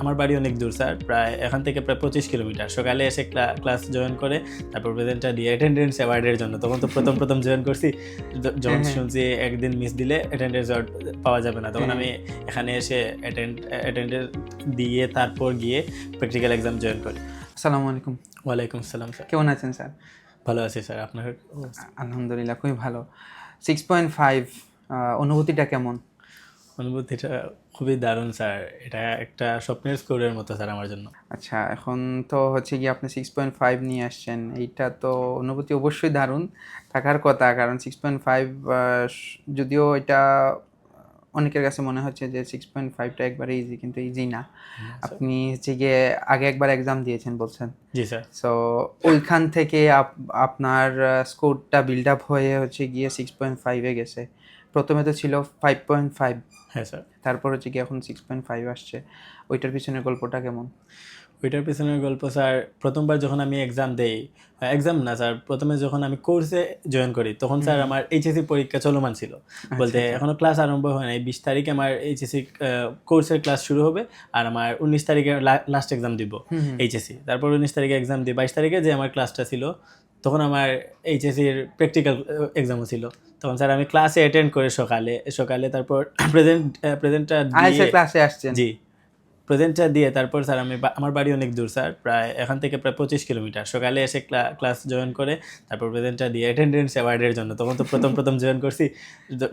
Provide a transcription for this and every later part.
আমার বাড়ি অনেক দূর স্যার, প্রায় এখান থেকে প্রায় 25 কিলোমিটার। সকালে এসে ক্লাস জয়েন করে তারপর প্রেজেন্টটা দিয়ে অ্যাটেন্ডেন্স অ্যাওয়ার্ডের জন্য, তখন তো প্রথম জয়েন করছি, হ্যাঁ যখন হ্যাঁ শুনছি একদিন মিস দিলে অ্যাটেন্ডেন্স অ্যাওয়ার্ড পাওয়া যাবে না, তখন হ্যাঁ। আমি এখানে এসে অ্যাটেন্ডেন্স দিয়ে তারপর গিয়ে প্র্যাকটিক্যাল এক্সাম জয়েন করি। আসসালামু আলাইকুম। ওয়ালাইকুম আসসালাম স্যার। কেমন আছেন স্যার? ভালো আছি স্যার, আপনার? আলহামদুলিল্লাহ খুবই ভালো। 6.5 অনুভূতিটা কেমন? অনুভূতিটা খুবই দারুণ স্যার, এটা একটা স্বপ্নের স্কোরের মতো স্যার আমার জন্য। আচ্ছা, এখন তো হচ্ছে গিয়ে আপনি 6.5 নিয়ে আসছেন। এইটা তো অনুভূতি অবশ্যই দারুণ থাকার কথা, কারণ 6.5 যদিও এটা অনেকের কাছে মনে হচ্ছে যে 6.5টা একবারে ইজি, কিন্তু ইজি না। স্যার। আপনি হচ্ছে গিয়ে আগে একবার এক্সাম দিয়েছেন বলছেন। জি স্যার। সো ওইখান থেকে আপনার স্কোরটা বিল্ড আপ হয়ে হচ্ছে গিয়ে 6.5-এ গেছে। প্রথমে তো ছিল 5.5, হ্যাঁ স্যার। তারপর হচ্ছে গিয়ে এখন 6.5 আসছে। ওইটার পিছনের গল্পটা কেমন? ওইটার পেছনের গল্প স্যার, প্রথমবার যখন আমি এক্সাম দেই, এক্সাম না স্যার, প্রথমে যখন আমি কোর্সে জয়েন করি তখন স্যার আমার এইচএসসি পরীক্ষা চলমান ছিল, বলতে আচ্ছা। এখনও ক্লাস আরম্ভ হয় নাই। 20 তারিখে আমার এইচএসসি কোর্সের ক্লাস শুরু হবে, আর আমার 19 তারিখে লাস্ট এক্সাম দিব এইচএসসি। তারপর 19 তারিখে এক্সাম দিই, 22 তারিখে যে আমার ক্লাসটা ছিল, তখন আমার এইচএসসির প্র্যাকটিক্যাল এক্সামও ছিল। তখন স্যার আমি ক্লাসে অ্যাটেন্ড করে সকালে তারপর প্রেজেন্টটা দিয়ে, ক্লাসে আসছেন? জি, প্রেজেন্টটা দিয়ে তারপর স্যার আমার বাড়ি অনেক দূর স্যার, প্রায় এখান থেকে প্রায় 25 কিলোমিটার। সকালে এসে ক্লাস জয়েন করে তারপর প্রেজেন্টটা দিয়ে অ্যাটেন্ডেন্স অ্যাওয়ার্ডের জন্য, তখন তো প্রথম জয়েন করছি,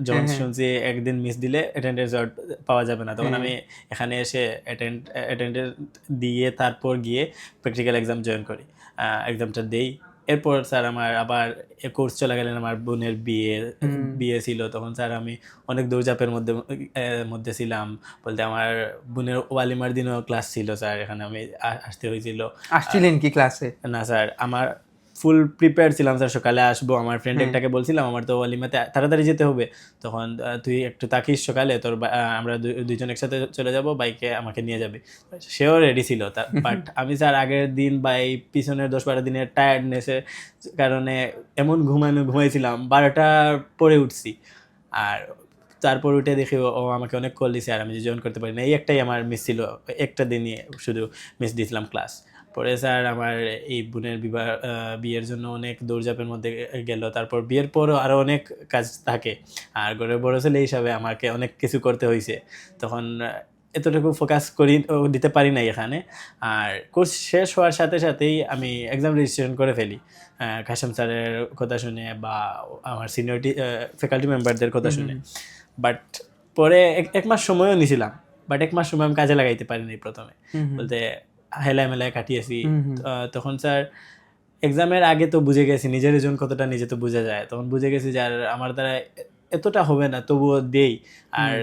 যখন হ্যাঁ হ্যাঁ শুনছি একদিন মিস দিলে অ্যাটেন্ডেন্স অ্যাওয়ার্ড পাওয়া যাবে না, তখন হ্যাঁ। আমি এখানে এসে অ্যাটেন্ডেন্স দিয়ে তারপর গিয়ে প্র্যাকটিক্যাল এক্সাম জয়েন করি, এক্সামটা দেই। এরপর স্যার আমার আবার কোর্স চলে গেলেন, আমার বোনের বিয়ে ছিল, তখন স্যার আমি অনেক দৌড়ঝাঁপের মধ্যে ছিলাম, বলতে আমার বোনের ওয়ালিমার দিনও ক্লাস ছিল স্যার, এখানে আমি আসতে হয়েছিল। আসছিলেন কি ক্লাসে? না স্যার, আমার ফুল প্রিপেয়ার ছিলাম স্যার, সকালে আসবো। আমার ফ্রেন্ড হ্যাঁ। একটাকে বলছিলাম আমার তো ওয়ালিমাতে তাড়াতাড়ি যেতে হবে, তখন তুই একটু তাকিস সকালে, তোর আমরা দুইজন একসাথে চলে যাব, বাইকে আমাকে নিয়ে যাবে। সেও রেডি ছিল, বাট আমি স্যার আগের দিন বা এই পিছনের 10-12 দিনের টায়ার্ডনেসের কারণে এমন ঘুমাইছিলাম, 12টার পরে উঠছি। আর তারপর উঠে দেখি ও আমাকে অনেক কল দিছে, আর আমি জয়েন করতে পারি না। এই একটাই আমার মিস ছিল, একটা দিনই শুধু মিস দিয়েছিলাম ক্লাস। পরে স্যার আমার এই বোনের বিয়ের জন্য অনেক দৌড়ঝাঁপের মধ্যে গেল, তারপর বিয়ের পরও আরও অনেক কাজ থাকে, আর ঘরের বড় ছেলে হিসাবে আমাকে অনেক কিছু করতে হয়েছে, তখন এতটুকু ফোকাস দিতে পারি নাই এখানে। আর কোর্স শেষ হওয়ার সাথে সাথেই আমি এক্সাম রেজিস্ট্রেশন করে ফেলি, কাশেম স্যারের কথা শুনে বা আমার সিনিয়রিটি ফ্যাকাল্টি মেম্বারদের কথা শুনে। বাট পরে এক মাস সময়ও নিয়েছিলাম, বাট এক মাস সময় আমি কাজে লাগাইতে পারিনি প্রথমে, বলতে হেলায় মেলায় কাটিয়েছি। তখন স্যার এক্সামের আগে তো বুঝে গেছি নিজের ওজন কতটা, নিজে তো বোঝা যায়, তখন বুঝে গেছি যে আর আমার দ্বারা এতটা হবে না, তবুও দেই। আর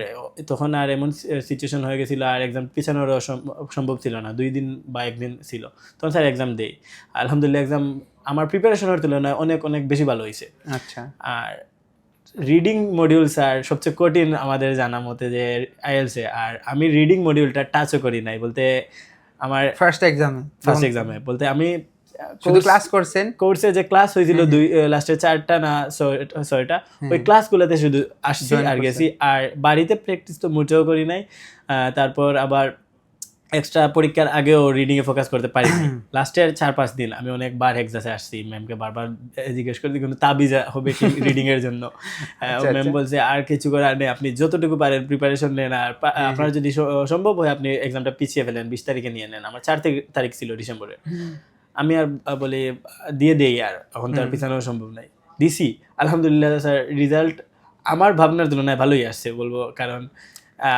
তখন আর এমন সিচুয়েশন হয়ে গেছিলো, আর এক্সাম পিছানোরও সম্ভব ছিল না, 2 দিন বা 1 দিন ছিল, তখন স্যার এক্সাম দেই। আলহামদুলিল্লাহ এক্সাম আমার প্রিপারেশনের তুলনায় অনেক অনেক বেশি ভালো হয়েছে। আচ্ছা। আর রিডিং মডিউল স্যার সবচেয়ে কঠিন আমাদের জানা মতে যে আইএলসে, আর আমি রিডিং মডিউলটা টাচও করি নাই, বলতে আমার ফার্স্ট এক্সামে বলতে আমি শুধু ক্লাস করছেন? কোর্সে যে ক্লাস হয়েছিল লাস্টে 4টা না 6টা, ওই ক্লাসগুলোতে শুধু আসছি আর গেছি, আর বাড়িতে প্র্যাকটিস তো মোটেও করি নাই। তারপর আবার এক্সট্রা পরীক্ষার আগেও রিডিংয়ে ফোকাস করতে পারি নাই। লাস্টের 4-5 দিন আমি অনেকবার এক্সাসে আসছি, ম্যামকে বারবার জিজ্ঞেস করছি কিন্তু তাবিজ হবে কি রিডিংয়ের জন্য। ম্যাম বলছে আর কিছু করার নেই, আপনি যতটুকু পারেন প্রিপারেশন নেন, আর আপনার যদি সম্ভব হয় আপনি এক্সামটা পিছিয়ে ফেলেন, 20 তারিখে নিয়ে নেন। আমার 4 তারিখ ছিল ডিসেম্বরের, আমি আর বলি দিয়ে দেই, আর এখন তো আর পিছানো সম্ভব নাই। দিছি আলহামদুলিল্লাহ স্যার, রেজাল্ট আমার ভাবনার তুলনায় ভালোই আসছে বলবো, কারণ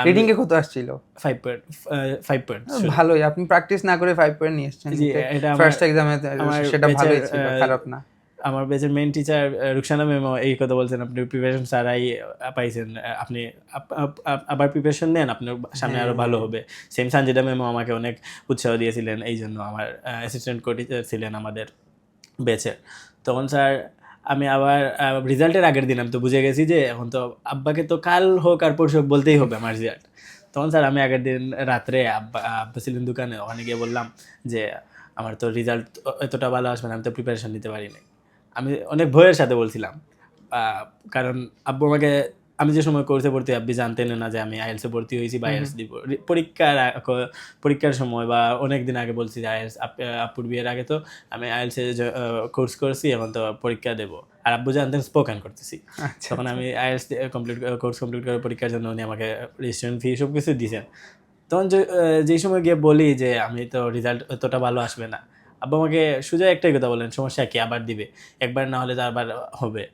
রিডিং এ কত আসছিল? 5 পয়েন্ট। ভালোই, আপনি প্র্যাকটিস না করে 5 পয়েন্ট নিয়ে এসেছেন। জি, এটা ফার্স্ট এক্সামে সেটা ভালোই ছিল, খারাপ না। আমার ব্যাচের মেইন টিচার রুকসানা ম্যামও এই কথা বলছেন, আপনি প্রিপারেশন ছাড়াই পাইছেন, আপনি আবার প্রিপারেশন নেন, আপনার সামনে আরো ভালো হবে। সেম সঞ্জিদা ম্যামও আমাকে অনেক উৎসাহ দিয়েছিলেন, এই জন্য আমার অ্যাসিস্ট্যান্ট কোচ ছিলেন আমাদের ব্যাচের। তখন স্যার আমি আবার রেজাল্টের আগের দিন আমি তো বুঝে গেছি যে এখন তো আব্বাকে তো কাল হোক আর পরশু হোক বলতেই হবে আমার রেজাল্ট। তখন স্যার আমি আগের দিন রাত্রে আব্বা ছিলেন দোকানে, ওখানে গিয়ে বললাম যে আমার তো রেজাল্ট এতটা ভালো আসবে না, আমি তো প্রিপারেশন নিতে পারিনি। আমি অনেক ভয়ের সাথে বলছিলাম, কারণ আব্বু আমাকে আমি যে সময় কোর্সে ভর্তি আপনি জানতেন না যে আমি আইএলসে ভর্তি হয়েছি বা আইএলস দিব। পরীক্ষার সময় বা অনেক দিন আগে বলছি যে আইএলস, আপুর বিয়ের আগে তো আমি আইএলসে কোর্স করছি, এখন তো পরীক্ষা দেবো। আর আব্বু জানতেন স্পোকেন করতেছি। আচ্ছা, তখন আমি আইএলস কোর্স কমপ্লিট করে পরীক্ষার জন্য উনি আমাকে রেজিস্ট্রেশন ফি সব কিছু দিয়েছেন। তখন যেই সময় গিয়ে বলি যে আমি তো রেজাল্ট অতটা ভালো আসবে না, আব্বু আমাকে সোজা একটাই কথা বলেন, সমস্যা কি, আবার দিবে, একবার না হলে তো আবার হবে।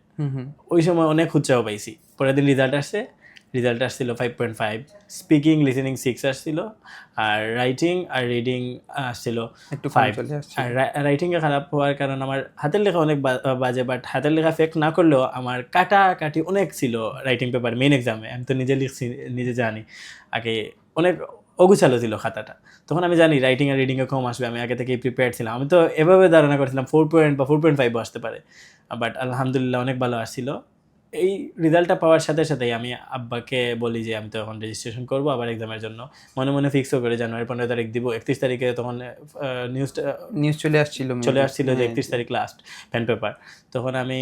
ওই সময় অনেক উৎসাহ পাইছি। পরের দিন রেজাল্ট আসছিল 5.5, স্পিকিং লিসেনিং 6 আসছিল, আর রাইটিং আর রিডিং আসছিল একটু 5। চলে আসছে। আর রাইটিংয়ে খারাপ হওয়ার কারণ আমার হাতের লেখা অনেক বাজে, বাট হাতের লেখা ফেক না করলেও আমার কাটাকাটি অনেক ছিল রাইটিং পেপার মেইন এক্সামে। আমি তো নিজে লিখছি, নিজে জানি, আগে অনেক অগুছালো ছিল খাতাটা। তখন আমি জানি রাইটিং আর রিডিংয়ে কম আসবে, আমি আগে থেকেই প্রিপেয়ার ছিলাম। আমি তো এভাবে ধারণা করছিলাম 4 বা 4.5 আসতে পারে, বাট আলহামদুলিল্লাহ অনেক ভালো আসছিল। এই রেজাল্টটা পাওয়ার সাথে সাথেই আমি আব্বাকে বলি যে আমি তো এখন রেজিস্ট্রেশন করবো আবার এক্সামের জন্য। মনে মনে ফিক্সও করে জানুয়ারি 15 তারিখ দিব। 31 তারিখে তখন নিউজ চলে আসছিল যে 31 তারিখ লাস্ট পেন পেপার। তখন আমি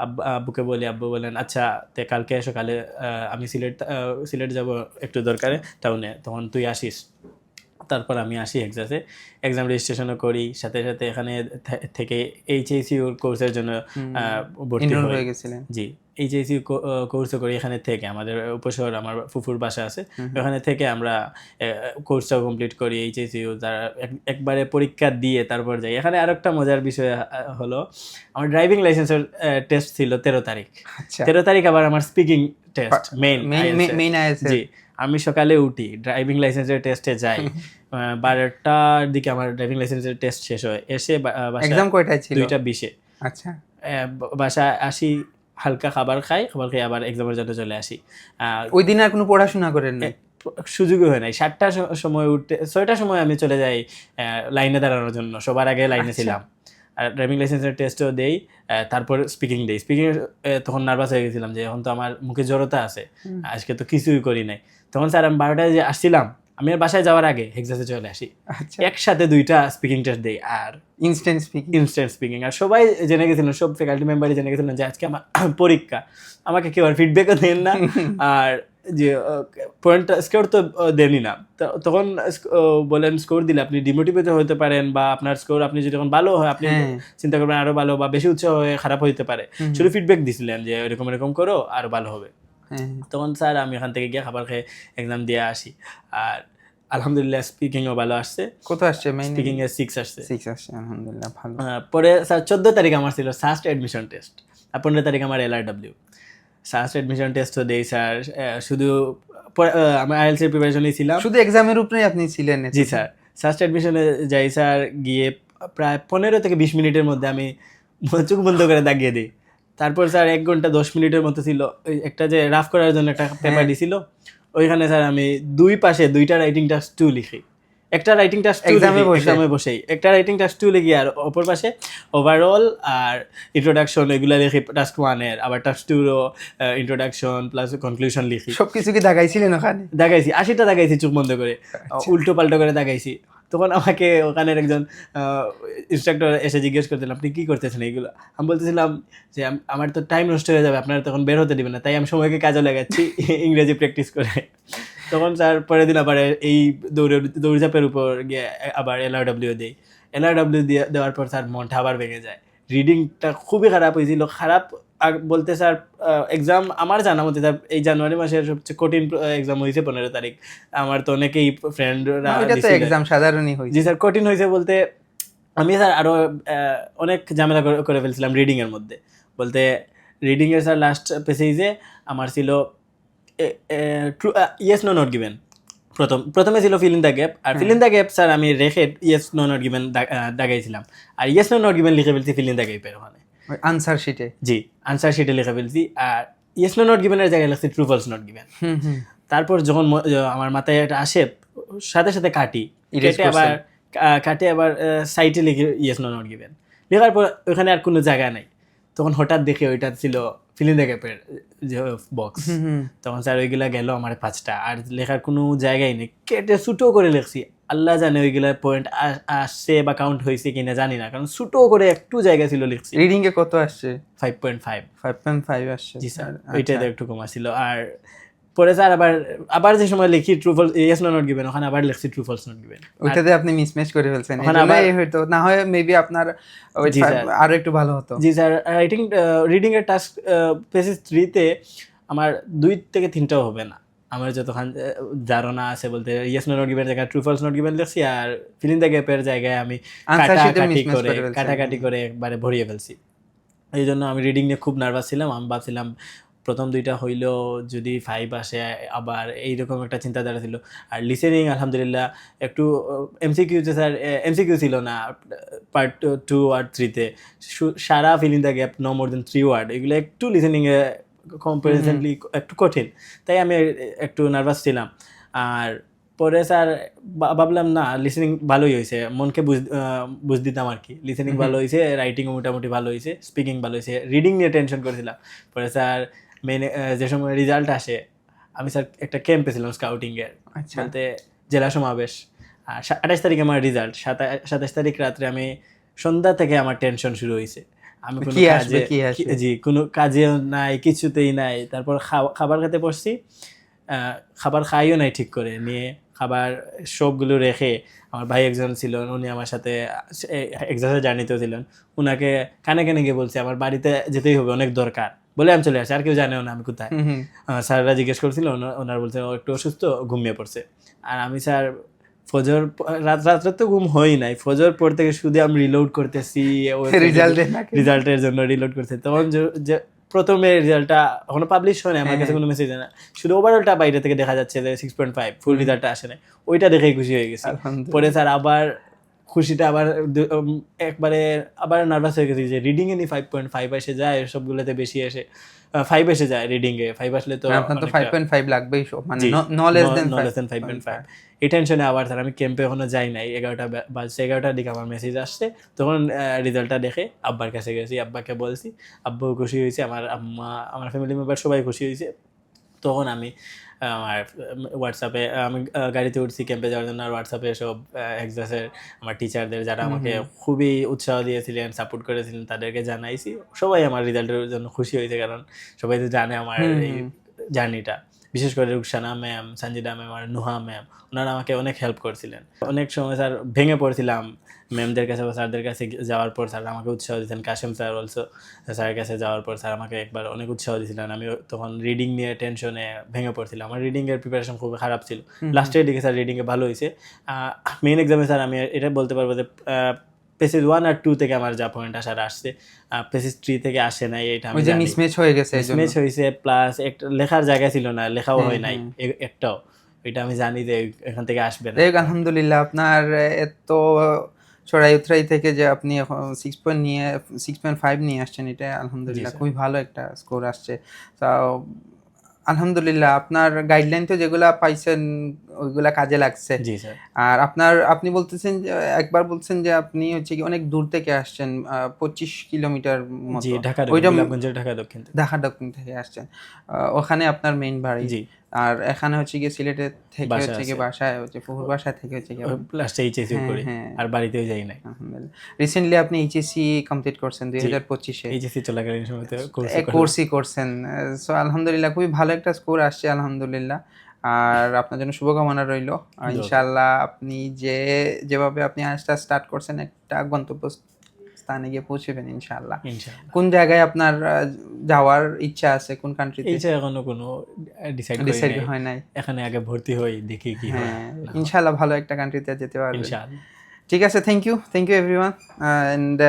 আব্বুকে বলি, আব্বু বলেন আচ্ছা তে কালকে এসো, কালে আমি সিলেট যাব একটু দরকারে টাউনে, তখন তুই আসিস। তারপর আমি আসি এক্সাম রেজিস্ট্রেশনও করি, সাথে সাথে এখানে থেকে এইচএসইউ কোর্সের জন্য ভর্তি হয়ে গেছিলেন। জি, এইচএসইউ কোর্সও করি এখানে থেকে। আমাদের উপশহর আমার ফুফুর বাসা আছে, ওখানে থেকে আমরা কোর্সটাও কমপ্লিট করি এইচএসইউ। তারা একবারে পরীক্ষা দিয়ে তারপর যাই। এখানে আরেকটা মজার বিষয় হলো, আমার ড্রাইভিং লাইসেন্সের টেস্ট ছিল 13 তারিখ। 13 তারিখ আবার আমার স্পিকিং টেস্ট মেইন আইএলটিএস। জি, আমি সকালে উঠি, ড্রাইভিং লাইসেন্সের টেস্টে যাই, 12টার দিকে আমার ড্রাইভিং লাইসেন্সের টেস্ট শেষ হয়। এসে এক্সাম কয়টায় ছিল? 2:20-এ। আচ্ছা, বাসায় আসি, হালকা খাবার খাই আবার এক্সামের জন্য চলে আসি। ওই দিন আর কোনো পড়াশোনা করেন না? সুযোগই হয় নাই। 7টার সময় উঠতে, 6টার সময় আমি চলে যাই লাইনে দাঁড়ানোর জন্য, সবার আগে লাইনে ছিলাম। আর ড্রাইভিং লাইসেন্সের টেস্টও দেই, তারপর স্পিকিং তখন নার্ভাস হয়ে গেছিলাম যে এখন তো আমার মুখে জড়তা আছে, আজকে তো কিছুই করি নাই। তখন স্যার আমি 12টায় যে আসছিলাম, আমি আর বাসায় যাওয়ার আগে হেক্সাসে চলে আসি, একসাথে 2টা স্পিকিং টেস্ট দেই আর ইনস্ট্যান্ট স্পিকিং। আর সবাই জেনে গেছিলেন, সব ফ্যাকাল্টি মেম্বারই জেনে গেছিলেন যে আজকে আমার পরীক্ষা। আমাকে কেউ আর ফিডব্যাকও দেন না, আর যে পয়েন্ট স্কোর তো দেনই না। তখন বলেন স্কোর দিলে আপনি ডিমোটিভেট হতে পারেন, বা আপনার স্কোর আপনি যদি যখন ভালো হয় আপনি চিন্তা করবেন আরো ভালো, বা বেশি উৎসাহ হয়ে খারাপ হইতে পারে। শুধু ফিডব্যাক দিছিলেন যে এরকম করো আরো ভালো হবে। তখন স্যার আমি এখান থেকে গিয়ে খাবার খেয়ে এক্সাম দিয়ে আসি, আর আলহামদুলিল্লাহ স্পিকিংও ভালো আসছে। কত আসছে? স্পিকিং এ 6 আসছে। আলহামদুলিল্লাহ, ভালো। পরে স্যার 14 তারিখ আমার ছিল সাস্ট অ্যাডমিশন টেস্ট, আর 15 তারিখ আমার এলআরডব্লিউ। সাস্ট অ্যাডমিশন টেস্টও দেই স্যার, শুধু আমি আইএলস এর প্রিপারেশনই ছিলাম, শুধু এক্সামের উপরেই আপনি ছিলেন? জি স্যার। সাস্ট অ্যাডমিশনে যাই স্যার, গিয়ে প্রায় 15 থেকে 20 মিনিটের মধ্যে আমি চোখ বন্ধ করে দাগিয়ে দিই। তারপর স্যার 1 ঘন্টা 10 মিনিটের মতো ছিল, একটা যে রাফ করার জন্য একটা পেপার দিছিল, ওইখানে স্যার আমি 2 পাশে 2টা রাইটিং টাস্ক 2 লিখি। একটা রাইটিং টাস্ক 2 এক্সামে বসেই, একটা রাইটিং টাস্ক 2 লিখি, আর অপর পাশে ওভারঅল আর ইন্ট্রোডাকশন এগুলা লিখি টাস্ক 1 এর, আবার টাস্ক 2 এরও ইন্ট্রোডাকশন প্লাস কনক্লুশন লিখি। সবকিছু কি দাগাইছিলেন ওখানে? দাগাইছি, 80টা দাগাইছি চোখ বন্ধ করে, উল্টো পাল্টো করে দাগাইছি। তখন আমাকে ওখানের একজন ইনস্ট্রাক্টর এসে জিজ্ঞেস করতেন আপনি কী করতেছেন এইগুলো। আমি বলতেছিলাম যে আমার তো টাইম নষ্ট হয়ে যাবে, আপনারা তখন বের হতে দিবেন না, তাই আমি সময়কে কাজে লাগাচ্ছি ইংরেজি প্র্যাকটিস করে। তখন স্যার পরের দিন আবার এই দৌড়ঝাঁপের উপর গিয়ে আবার এলআরডব্লিউ দিই। এলআরডব্লিউ দেওয়ার পর স্যার মনটা আবার ভেঙে যায়। রিডিংটা খুবই খারাপ হয়েছিল। খারাপ বলতে স্যার, এক্সাম আমার জানা মতে স্যার এই জানুয়ারি মাসের সবচেয়ে কঠিন এক্সাম হয়েছে 15 তারিখ। আমার তো অনেকেই ফ্রেন্ডরা এক্সাম সাধারণই হয়েছে। জি স্যার, কঠিন হয়েছে বলতে আমি স্যার আরও অনেক ঝামেলা করে ফেলছিলাম রিডিংয়ের মধ্যে। বলতে রিডিংয়ের স্যার লাস্ট পেজে আমার ছিল ইয়েস নো নট গিভেন। প্রথমে ছিল ফিল ইন দ্য গ্যাপ, আর fill in the gap sir আমি রেখে ইয়েস নো নট গিভেন দাগাইছিলাম, আর ইয়েস নো নট গিভেন লিখে ফেলছি ফিল ইন দ্য গ্যাপের ওখানে আনসার শিটে। জি, আনসার শিটে লিখে ফেলছি, আর ইয়েস নো নট গিভেনের জায়গায় লিখছি ট্রু ফলস নট গিভেন। তারপর যখন আমার মাথায় এটা আসে, সাথে সাথে কাটে আবার সাইটে লিখে ইয়েস নো নট গিভেন। লেখার পর ওখানে আর কোনো জায়গা নাই। তখন হঠাৎ দেখে ওইটা ছিল ফিল ইন দ্য গ্যাপের যে বক্স। তখন স্যার ওইগুলা গেল আমার 5টা, আর লেখার কোনো জায়গায় নেই, কেটে ছোটো করে লিখছি। আল্লাহ জানে ওইগুলা পয়েন্ট আসছে বা কাউন্ট হয়েছে কিনা জানি না, কারণ ছোটো করে একটু জায়গা ছিল লিখছি। রিডিং এ কত আসছে? 5.5। 5.5 আসছে। জি স্যার, আচ্ছা। ওইটাতে একটু কম আসছিল। আর পরে স্যার আবার যে সময় লিখি true false yes no not given, ওখানে আবার লিখছি ট্রু ফলস নট গিভেন। ওইটাতে আপনি মিসম্যাচ করে ফেলছেন, ওখানে এজন্যই আবার- হয়তো, না হয় মেবি আপনার ওই জি স্যার। আরো একটু ভালো হতো। জি স্যার, রিডিং এর টাস্ক পেজেস 3 তে আমার 2 থেকে 3টাও হবে না। আমার যতক্ষণ ধারণা আছে বলতে ইয়েস নো নট গিভেন জায়গায় ট্রু ফলস নট গিভেন লিখছি, আর ফিল ইন দ্য গ্যাপের জায়গায় আমি আনসার শিটে কাটাকাটি মিসম্যাচ করে করে ফেলছেন। কাটাকাটি করে একবারে ভরিয়ে ফেলছি। এই জন্য আমি রিডিং নিয়ে খুব নার্ভাস ছিলাম। আমি ভাবছিলাম প্রথম 2টা হইলেও যদি 5 আসে, আবার এইরকম একটা চিন্তাধারা ছিল। আর লিসেনিং আলহামদুলিল্লাহ একটু এমসিকিউতে স্যার এমসিকিউ ছিল না পার্ট 2 আর 3তে, সারা fill in the gap no more than 3 word, এগুলো একটু লিসেনিংয়ে কম্পারিজনলি একটু কঠিন, তাই আমি একটু নার্ভাস ছিলাম। আর পরে স্যার ভাবলাম না লিসেনিং ভালোই হয়েছে, মনকে বুঝ দিতাম আর কি, লিসেনিং ভালো হয়েছে, রাইটিংও মোটামুটি ভালো হয়েছে, স্পিকিং ভালো হয়েছে, রিডিং নিয়ে টেনশন করেছিলাম। পরে স্যার মেন যে সময় রেজাল্ট আসে, আমি স্যার একটা ক্যাম্পে ছিলাম স্কাউটিংয়ের, আচ্ছা। বলতে জেলা সমাবেশ। আর 28 তারিখ আমার রেজাল্ট, 27 তারিখ রাত্রে আমি সন্ধ্যা থেকে আমার টেনশন শুরু হয়েছে। আমি কোনো কি আসবে, কাজে কি আসবে? জি কোনো কাজেও নাই, কিছুতেই নাই। তারপর খাবার খেতে বসছি, খাবার খাইও নাই ঠিক করে, নিয়ে খাবার সবগুলো রেখে আমার ভাই একজন ছিল, উনি আমার সাথে এক্সারসাইজ জার্নিতেও ছিলেন, উনাকে কানে কানে গিয়ে বলছে আমার বাড়িতে যেতেই হবে, অনেক দরকার, বলে আমি চলে আসি। আর কেউ জানেও না আমি কোথায়। স্যাররা জিজ্ঞেস করছিল, ওনার বলছে ও একটু অসুস্থ, ঘুমিয়ে পড়ছে। আর আমি স্যার ফজর রাত্রে তো ঘুম হয়ই নাই, ফজর পর থেকে শুধু আমি রিলোড করতেছি রেজাল্টের জন্য রিলোড করতে। তখন যে প্রথমে রেজাল্টটা এখনো পাবলিশ হয় না, আমার কাছে কোনো মেসেজ না, শুধু ওভারঅলটা বাইরে থেকে দেখা যাচ্ছে যে 6.5 ফুল রেজাল্টটা আসে না, ওইটা দেখেই খুশি হয়ে গেছি। পরে স্যার আবার খুশিটা একবারে আবার নার্ভাস হয়ে গেছি যে রিডিং এ নি 5.5 এসে যায়, সবগুলোতে বেশি এসে 5 এসে যায় রিডিং এ। 5 আসলে তো আপনার তো 5.5 লাগবেই, মানে নো লেস দেন 5.5। এই টেনশনে আবার স্যার আমি ক্যাম্পে এখনো যাই নাই, 11টা বাজছে, 11টার দিকে আমার মেসেজ আসছে, তখন রেজাল্টটা দেখে আব্বার কাছে গেছি, আব্বাকে বলছি, আব্বু খুশি হয়েছে, আমার আম্মা, আমার ফ্যামিলি মেম্বার সবাই খুশি হয়েছে। তখন আমি আমার হোয়াটসঅ্যাপে, আমি গাড়িতে উঠছি ক্যাম্পে যাওয়ার জন্য, আর হোয়াটসঅ্যাপে সব এক্সাসের আমার টিচারদের যারা আমাকে খুবই উৎসাহ দিয়েছিলেন, সাপোর্ট করেছিলেন, তাদেরকে জানাইছি। সবাই আমার রেজাল্টের জন্য খুশি হয়েছে, কারণ সবাই তো জানে আমার এই জার্নিটা। বিশেষ করে রুকসানা ম্যাম, সঞ্জিদা ম্যাম আর নুহা ম্যাম, ওনারা আমাকে অনেক হেল্প করছিলেন। অনেক সময় স্যার ভেঙে পড়ছিলাম, ম্যামদের কাছে বা স্যারদের কাছে যাওয়ার পর স্যার আমাকে উৎসাহ দিয়েছেন। কাশেম স্যার অলসো, স্যারের কাছে যাওয়ার পর স্যার আমাকে একবার অনেক উৎসাহ দিয়েছিলেন। আমি তখন রিডিং নিয়ে টেনশনে ভেঙে পড়ছিলাম, আমার রিডিংয়ের প্রিপারেশন খুব খারাপ ছিল। লাস্টের দিকে স্যার রিডিংয়ে ভালো হয়েছে। মেইন এক্সামে স্যার আমি এটা বলতে পারবো যে পেসেজ 1 আর 2 থেকে আমার যা পয়েন্ট আসার আসছে, পেসেজ 3 থেকে আসে নাই, এটা আমি জানি। মিসম্যাচ হয়ে গেছে, মিসম্যাচ হয়েছে, প্লাস একটা লেখার জায়গা ছিল না, লেখাও হয় নাই একটাও, এটা আমি জানি যে এখান থেকে আসবে না। আলহামদুলিল্লাহ, আপনার এত চড়াই উতরাই থেকে যে আপনি এখন 6.5 নিয়ে আসছেন, এটা আলহামদুলিল্লাহ খুবই ভালো একটা স্কোর আসছে। তো আলহামদুলিল্লাহ, আপনার গাইডলাইন তো যেগুলা পাইছেন ওইগুলা কাজে লাগছে। জি স্যার। আর আপনি বলতেছেন যে একবার বলছেন যে আপনি হচ্ছে কি অনেক দূর থেকে আসছেন, 25 কিলোমিটার মতো। জি, ঢাকা দক্ষিণ থেকে আসছেন, ওখানে আপনার মেইন বাড়ি। জি। আর এখানে হচ্ছে গিয়ে সিলেটের থেকে হচ্ছে গিয়ে বাসায় হচ্ছে ফুফুর বাসায় থেকে হচ্ছে গিয়ে লাস্টে এইচএসসি করি, আর বাড়িতেও যাই নাই। আলহামদুলিল্লাহ। রিসেন্টলি আপনি এইচএসসি কমপ্লিট করছেন 2025-এ। এইচএসসি চলাকালীন সময়তে কোর্সই করছেন। সো আলহামদুলিল্লাহ, খুবই ভালো একটা স্কোর আসছে আলহামদুলিল্লাহ। আর আপনার জন্য শুভকামনা রইল। ইনশাআল্লাহ আপনি যেভাবে আপনি আজটা স্টার্ট করছেন, একটা গন্তব্য স্থানে গিয়ে পৌঁছবেন ইনশাআল্লাহ। কোন জায়গায় আপনার যাওয়ার ইচ্ছা আছে, কোন কান্ট্রিতে? এইটা এখনো কোনো ডিসাইড হয় নাই। এখানে আগে ভর্তি হই, দেখি কি হয়। ইনশাআল্লাহ ভালো একটা কান্ট্রিতে যেতে পারবেন ইনশাআল্লাহ। ঠিক আছে, থ্যাংক ইউ এভরিওয়ান। এন্ড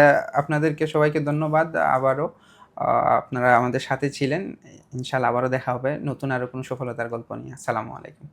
আপনাদেরকে সবাইকে ধন্যবাদ আবারও, আপনারা আমাদের সাথে ছিলেন। ইনশাআল্লাহ আবারও দেখা হবে নতুন আরো কোনো সফলতার গল্প নিয়ে। আসসালামু আলাইকুম।